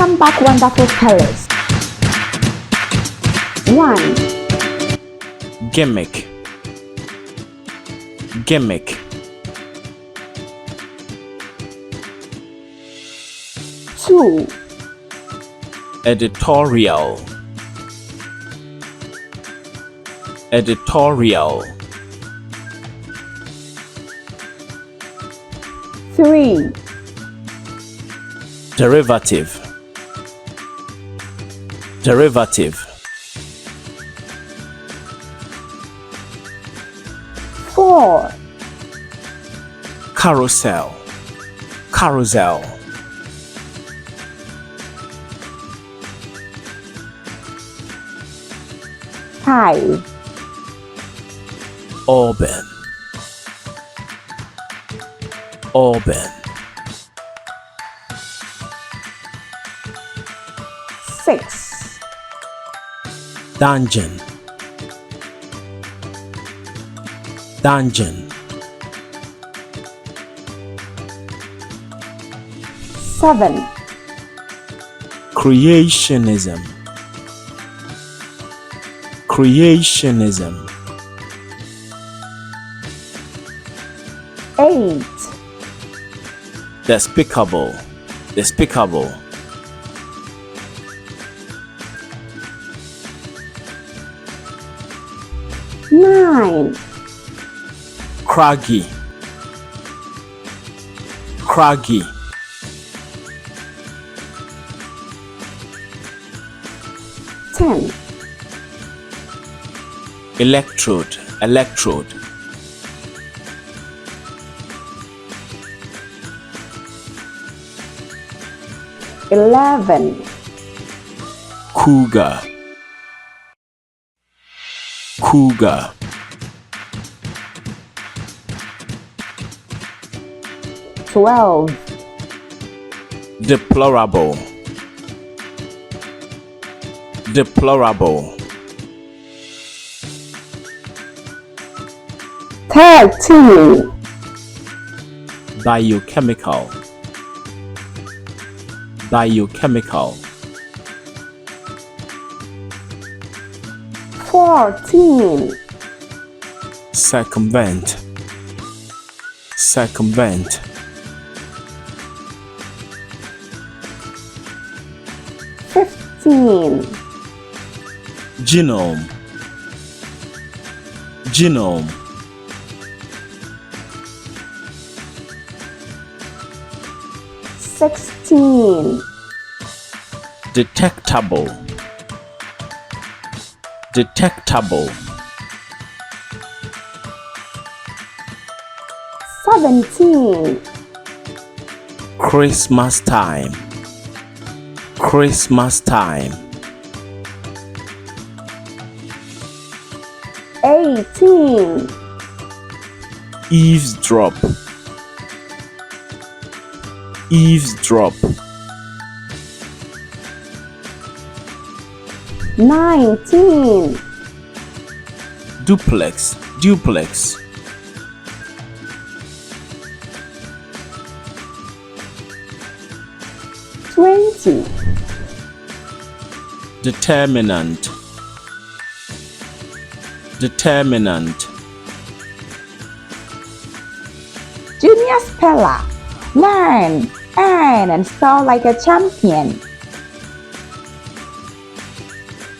Welcome back, wonderful spellers. 1, Gimmick. Gimmick. 2, Editorial. Editorial. 3, Derivative. Derivative. 4, Carousel. Carousel. 5, Auburn. Auburn. 6, Dungeon. Dungeon. 7, Creationism. Creationism. 8, Despicable. Despicable. 9, Craggy. Craggy. 10, Electrode. Electrode. 11, Cougar. Cougar. 12, Deplorable. Deplorable. 13, Biochemical. Biochemical. 14, Circumvent. Circumvent. 15, Genome. Genome. 16, Detectable. Detectable. 17, Christmas time. Christmas time. 18, Eavesdrop. Eavesdrop. 19, Duplex. Duplex. 20, Determinant. Determinant. Junior speller. Learn, earn, and spell like a champion.